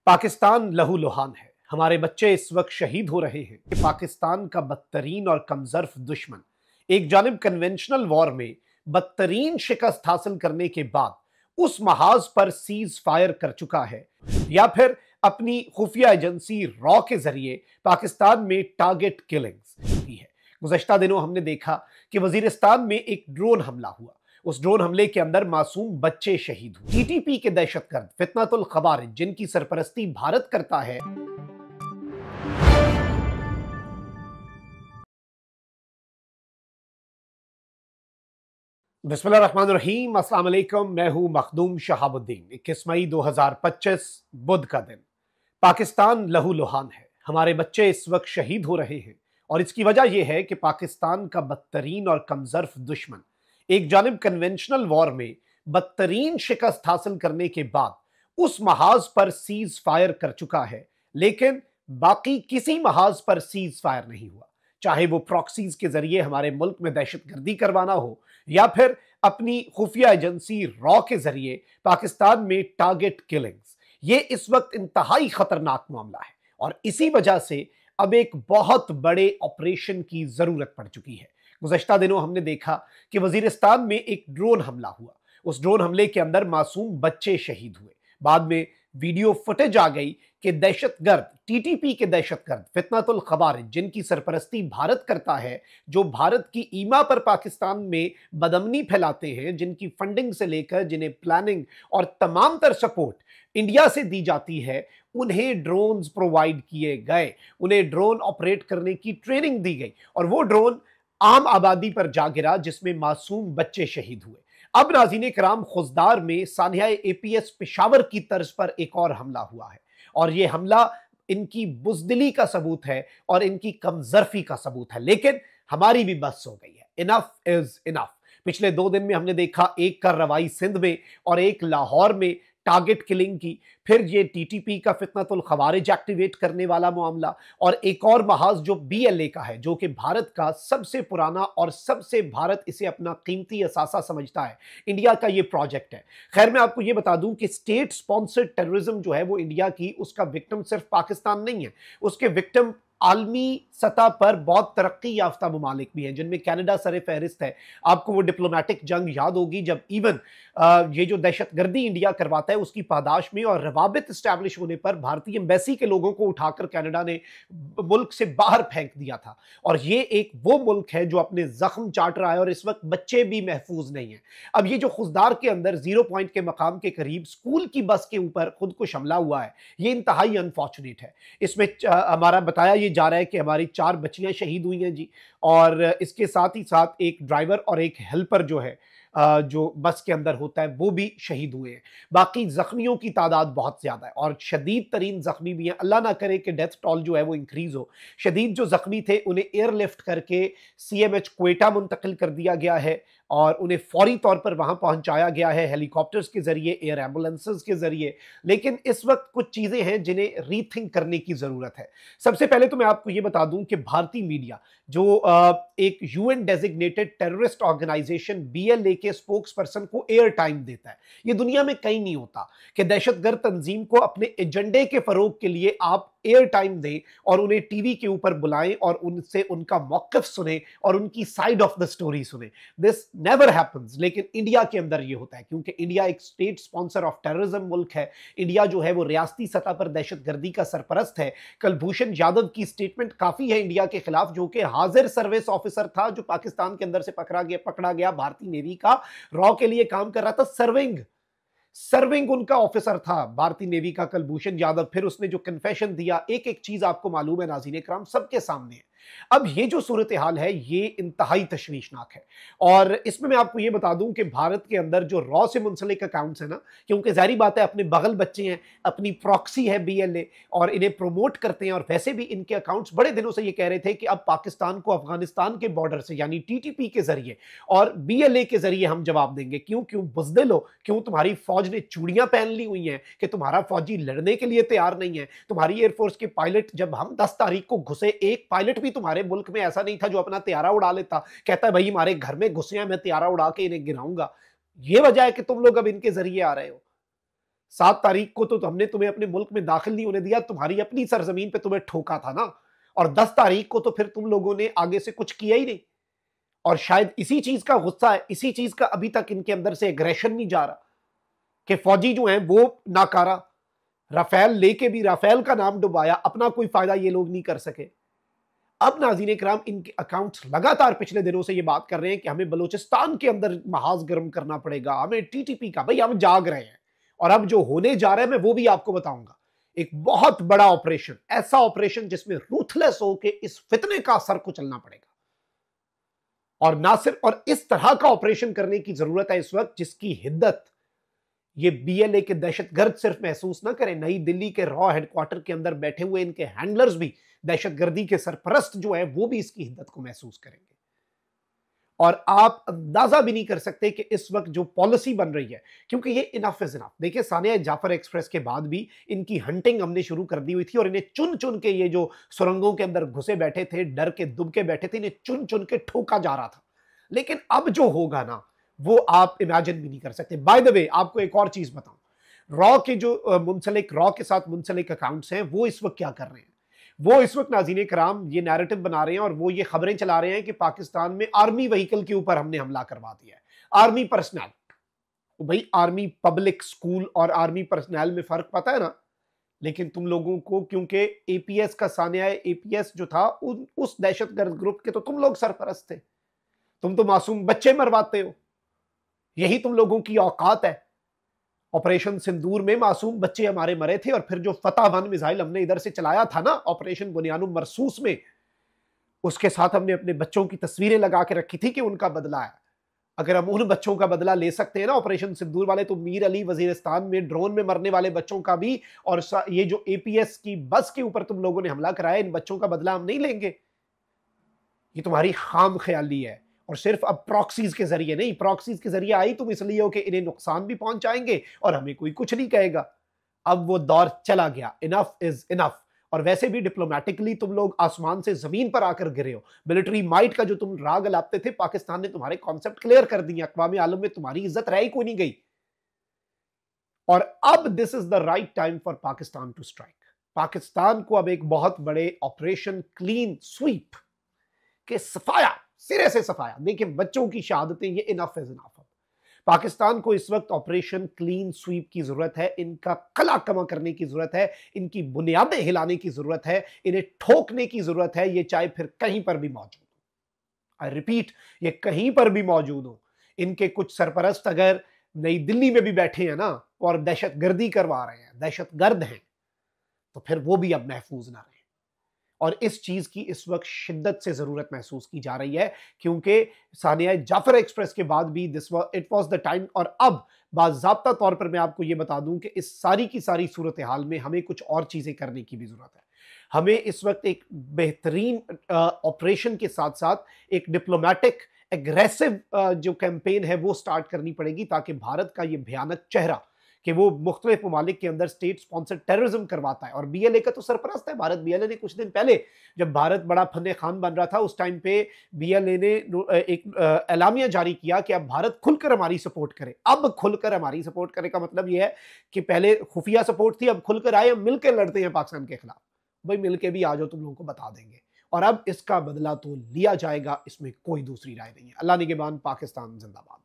पाकिस्तान लहूलुहान है। हमारे बच्चे इस वक्त शहीद हो रहे हैं कि पाकिस्तान का बदतरीन और कमजर्फ दुश्मन एक जानिब कन्वेंशनल वॉर में बदतरीन शिकस्त हासिल करने के बाद उस महाज पर सीज फायर कर चुका है, या फिर अपनी खुफिया एजेंसी रॉ के जरिए पाकिस्तान में टारगेट किलिंग्स की है। गुज़श्ता दिनों हमने देखा कि वजीरिस्तान में एक ड्रोन हमला हुआ। उस ड्रोन हमले के अंदर मासूम बच्चे शहीद हुए। टीटीपी के दहशतगर्द फितनतुल खवारिज, जिनकी सरपरस्ती भारत करता है, बिस्मिल्लाहिर्रहमानिर्रहीम, अस्सलाम वालेकुम। मैं हूं मखदूम शहाबुद्दीन। 21 मई 2025 बुध का दिन। पाकिस्तान लहूलुहान है। हमारे बच्चे इस वक्त शहीद हो रहे हैं और इसकी वजह यह है कि पाकिस्तान का बदतरीन और कमजर्फ दुश्मन एक जानिब कन्वेंशनल वॉर में बदतरीन शिकस्त हासिल करने के बाद उस महाज पर सीज फायर कर चुका है, लेकिन बाकी किसी महाज पर सीज फायर नहीं हुआ। चाहे वो प्रॉक्सीज के जरिए हमारे मुल्क में दहशतगर्दी करवाना हो, या फिर अपनी खुफिया एजेंसी रॉ के जरिए पाकिस्तान में टारगेट किलिंग्स। ये इस वक्त इंतहाई खतरनाक मामला है और इसी वजह से अब एक बहुत बड़े ऑपरेशन की जरूरत पड़ चुकी है। गुज़श्ता दिनों हमने देखा कि वजीरिस्तान में एक ड्रोन हमला हुआ। उस ड्रोन हमले के अंदर मासूम बच्चे शहीद हुए। बाद में वीडियो फुटेज आ गई कि दहशतगर्द, टीटीपी के दहशतगर्द फितनतुल खवारिज, जिनकी सरपरस्ती भारत करता है, जो भारत की ईमा पर पाकिस्तान में बदअमनी फैलाते हैं, जिनकी फंडिंग से लेकर जिन्हें प्लानिंग और तमाम तर सपोर्ट इंडिया से दी जाती है, उन्हें ड्रोन्स प्रोवाइड किए गए, उन्हें ड्रोन ऑपरेट करने की ट्रेनिंग दी गई और वो ड्रोन आम आबादी पर जा गिरा, जिसमें मासूम बच्चे शहीद हुए। अब नाज़रीन कराम, खुजदार में सानिया एपीएस पेशावर की तर्ज पर एक और हमला हुआ है और यह हमला इनकी बुजदिली का सबूत है और इनकी कमजरफी का सबूत है। लेकिन हमारी भी बस हो गई है। Enough is enough. पिछले 2 दिन में हमने देखा एक कार्रवाई सिंध में और एक लाहौर में टारगेट किलिंग की, फिर ये टीटीपी का फितनतुल खवारिज एक्टिवेट करने वाला मामला, और एक और महाज जो बीएलए का है, जो कि भारत का सबसे पुराना और सबसे भारत इसे अपना कीमती असासा समझता है, इंडिया का ये प्रोजेक्ट है। खैर, मैं आपको ये बता दूं कि स्टेट स्पॉन्सर्ड टेररिज्म जो है वो इंडिया की, उसका विक्टिम सिर्फ पाकिस्तान नहीं है, उसके विक्टिम आलमी सतह पर बहुत तरक्की याफ्ता ममालिक भी हैं, जिनमें कनाडा सरे फहरिस्त है। आपको वो डिप्लोमेटिक जंग याद होगी जब इवन ये जो दहशतगर्दी इंडिया करवाता है उसकी पादाश में और रवाबित इस्टेब्लिश होने पर भारतीय एम्बेसी के लोगों को उठाकर कनाडा ने मुल्क से बाहर फेंक दिया था। और ये एक वो मुल्क है जो अपने जख्म चाट रहा है और इस वक्त बच्चे भी महफूज नहीं है। अब ये जो खुजदार के अंदर 0 पॉइंट के मकाम के करीब स्कूल की बस के ऊपर खुद को हमला हुआ है, ये इंतहाई अनफॉर्चुनेट है। इसमें हमारा बताया ये जा रहा है कि हमारी 4 बच्चियां शहीद हुई हैं जी, और इसके साथ ही साथ एक ड्राइवर और एक हेल्पर जो है, जो बस के अंदर होता है, वो भी शहीद हुए हैं। बाकी जख्मियों की तादाद बहुत ज्यादा है और शदीद तरीन जख्मी भी हैं। अल्लाह ना करे कि डेथ टॉल जो है वो इंक्रीज हो। शदीद जो जख्मी थे उन्हें एयरलिफ्ट करके सीएमएच क्वेटा मुंतकिल कर दिया गया है और उन्हें फौरी तौर पर वहां पहुंचाया गया है हेलीकॉप्टर्स के जरिए, एयर एम्बुलेंसेस के जरिए। लेकिन इस वक्त कुछ चीजें हैं जिन्हें रीथिंक करने की जरूरत है। सबसे पहले तो मैं आपको यह बता दूं कि भारतीय मीडिया, जो एक UN designated terrorist organisation BLA के स्पोक्स पर्सन को एयर टाइम देता है, ये दुनिया में कहीं नहीं होता कि दहशतगर्द तंजीम को अपने एजेंडे के फरोग के लिए आप एयर टाइम दें और उन्हें टीवी के ऊपर बुलाएं और उनसे उनका मौक़िफ़ सुने और उनकी साइड ऑफ द स्टोरी सुने। This never happens. लेकिन इंडिया के अंदर ये होता है क्योंकि इंडिया एक स्टेट स्पॉन्सर ऑफ टेररिज्म मुल्क है। इंडिया जो है वो रियासती सतह पर दहशतगर्दी का सरपरस्त है। कुलभूषण यादव की स्टेटमेंट काफी है इंडिया के खिलाफ, जो कि हाजिर सर्विस ऑफिसर था, जो पाकिस्तान के अंदर से पकड़ा गया भारतीय नेवी का, रॉ के लिए काम कर रहा था, सर्विंग उनका ऑफिसर था भारतीय नेवी का कुलभूषण यादव। फिर उसने जो कन्फेशन दिया, एक एक चीज आपको मालूम है नाज़रीन इकराम, सबके सामने है। अब ये जो सूरत हाल है ये इंतहाई तशवीशनाक है और इसमें मैं आपको ये बता दूं कि भारत के अंदर जो रॉ से मुंसलिक अकाउंट्स है ना, क्योंकि जाहिर बात है अपने बगल बच्चे हैं, अपनी प्रॉक्सी है बीएलए और इन्हें प्रमोट करते हैं, और वैसे भी इनके अकाउंट्स बड़े दिनों से ये कह रहे थे कि अब पाकिस्तान को अफगानिस्तान के बॉर्डर से, यानी टीटीपी के जरिए और बीएलए के जरिए हम जवाब देंगे। क्यों बुज़दिल हो? क्यों तुम्हारी फौज ने चूड़ियां पहन ली हुई हैं कि तुम्हारा फौजी लड़ने के लिए तैयार नहीं है? तुम्हारी एयरफोर्स के पायलट, जब हम 10 तारीख को घुसे, एक पायलट भी तुम्हारे मुल्क में ऐसा नहीं था जो अपना त्यारा उड़ा लेता, कहता है भाई हमारे घर में घुसे हैं, मैं त्यारा उड़ा के इन्हें गिराऊंगा। ये वजह है कि तुम लोग अब इनके जरिए आ रहे हो। 7 तारीख को तो हमने तुम्हें अपने मुल्क में दाखिल नहीं होने दिया, तुम्हारी अपनी सरजमीन पे तुम्हें ठोका था ना। और 10 तारीख को तो फिर तुम लोगों ने आगे से कुछ किया ही नहीं। और शायद इसी चीज का गुस्सा है, इसी चीज का अभी तक इनके अंदर से एग्रेशन नहीं जा रहा कि फौजी जो है वो नाकारा, राफेल लेके भी राफेल का नाम डुबाया, अपना कोई फायदा ये लोग नहीं कर सके। अब नाज़रीन इकराम, इनके अकाउंट्स लगातार पिछले दिनों से ये बात कर रहे हैं कि हमें बलूचिस्तान के अंदर महाज गर्म करना पड़ेगा, हमें टीटीपी का। भाई हम जाग रहे हैं, और अब जो होने जा रहा है मैं वो भी आपको बताऊंगा। एक बहुत बड़ा ऑपरेशन, ऐसा ऑपरेशन जिसमें रूथलेस होकर इस फितने का असर कुचलना पड़ेगा। और ना सिर्फ, और इस तरह का ऑपरेशन करने की जरूरत है इस वक्त जिसकी हिद्दत ये बीएलए के दहशतगर्द सिर्फ महसूस ना करें, नई दिल्ली के रॉ हेडक्वार्टर के अंदर बैठे हुए इनके हैंडलर्स भी, दहशतगर्दी के सरपरस्त जो है वो भी इसकी हिद्दत को महसूस करेंगे। और आप अंदाजा भी नहीं कर सकते कि इस वक्त जो पॉलिसी बन रही है, क्योंकि ये इनफ इज इनफ। देखिए, सानिया जाफर एक्सप्रेस के बाद भी इनकी हंटिंग हमने शुरू कर दी हुई थी, और इन्हें चुन चुन के, ये जो सुरंगों के अंदर घुसे बैठे थे, डर के दुबके बैठे थे, इन्हें चुन चुन के ठोका जा रहा था। लेकिन अब जो होगा ना, वो आप इमेजिन भी नहीं कर सकते। बाय द वे, आपको एक और चीज बताऊं, रॉ के जो मुंसलिक, रॉ के साथ मुंसलिक अकाउंट्स हैं, वो इस वक्त क्या कर रहे हैं? वो इस वक्त नाज़रीन कराम ये नैरेटिव बना रहे हैं, और वो ये खबरें चला रहे हैं कि पाकिस्तान में आर्मी व्हीकल के ऊपर हमने हमला करवा दिया है, आर्मी पर्सनल। तो भाई, आर्मी पब्लिक स्कूल और आर्मी पर्सनल में फर्क पता है ना? लेकिन तुम लोगों को, क्योंकि एपीएस का सानिया, एपीएस जो था उस दहशतगर्द ग्रुप के तो तुम लोग सरपरस्त थे। तुम तो मासूम बच्चे मरवाते हो, यही तुम लोगों की औकात है। ऑपरेशन सिंदूर में मासूम बच्चे हमारे मरे थे, और फिर जो फतह 1 मिसाइल हमने इधर से चलाया था ना ऑपरेशन बुनियानुम मरसूस में, उसके साथ हमने अपने बच्चों की तस्वीरें लगा के रखी थी कि उनका बदला है। अगर हम उन बच्चों का बदला ले सकते हैं ना ऑपरेशन सिंदूर वाले, तो मीर अली वजीरिस्तान में ड्रोन में मरने वाले बच्चों का भी, और ये जो एपीएस की बस के ऊपर तुम लोगों ने हमला कराया, इन बच्चों का बदला हम नहीं लेंगे। ये तुम्हारी खाम ख्याली है। और सिर्फ अब प्रॉक्सीज के जरिए नहीं, प्रॉक्सीज के जरिए आई तुम इसलिए हो कि इन्हें नुकसान भी पहुंचाएंगे और हमें कोई कुछ नहीं कहेगा। अब वो दौर चला गया, इनफ इज इनफ। और वैसे भी डिप्लोमेटिकली तुम लोग आसमान से जमीन पर आकर गिरे हो। मिलिट्री माइट का जो तुम राग अलापते थे, पाकिस्तान ने तुम्हारे कॉन्सेप्ट क्लियर कर दिए, अक़वाम आलम में तुम्हारी इज्जत रह ही कोई नहीं गई। और अब this is the right time for Pakistan to strike. Pakistan को अब एक बहुत बड़े ऑपरेशन क्लीन स्वीप के सफाया, सिरे से सफाया। देखिए, बच्चों की शहादतें, ये इनफ इज इनफ। पाकिस्तान को इस वक्त ऑपरेशन क्लीन स्वीप की जरूरत है, इनका कला कमा करने की जरूरत है, इनकी बुनियादें हिलाने की जरूरत है, इन्हें ठोकने की जरूरत है, ये चाहे फिर कहीं पर भी मौजूद हो। आई रिपीट, ये कहीं पर भी मौजूद हो। इनके कुछ सरपरस्त अगर नई दिल्ली में भी बैठे हैं ना, और दहशतगर्दी करवा रहे हैं, दहशतगर्द हैं, तो फिर वो भी अब महफूज ना रहे। और इस चीज की इस वक्त शिद्दत से जरूरत महसूस की जा रही है, क्योंकि सानिया जाफर एक्सप्रेस के बाद भी इट वाज द टाइम। और अब बाज़ाब्ता तौर पर मैं आपको यह बता दूं कि इस सारी की सारी सूरत हाल में हमें कुछ और चीजें करने की भी जरूरत है। हमें इस वक्त एक बेहतरीन ऑपरेशन के साथ साथ एक डिप्लोमेटिक एग्रेसिव जो कैंपेन है वो स्टार्ट करनी पड़ेगी, ताकि भारत का ये भयानक चेहरा कि वो मुख्तलिफ ममालिक के अंदर स्टेट स्पॉन्सर्ड टेररिज्म करवाता है। और बीएलए का तो सरपरस्त है भारत। बीएलए ने कुछ दिन पहले, जब भारत बड़ा फन्ने खान बन रहा था, उस टाइम पे बीएलए ने एक एलामिया जारी किया कि अब भारत खुलकर हमारी सपोर्ट करे। अब खुलकर हमारी सपोर्ट करे का मतलब यह है कि पहले खुफिया सपोर्ट थी, अब खुलकर आए, हम मिलकर लड़ते हैं पाकिस्तान के खिलाफ। भाई मिलकर भी आ जाओ, तुम लोगों को बता देंगे। और अब इसका बदला तो लिया जाएगा, इसमें कोई दूसरी राय नहीं है। अल्लाह निगहबान, पाकिस्तान जिंदाबाद।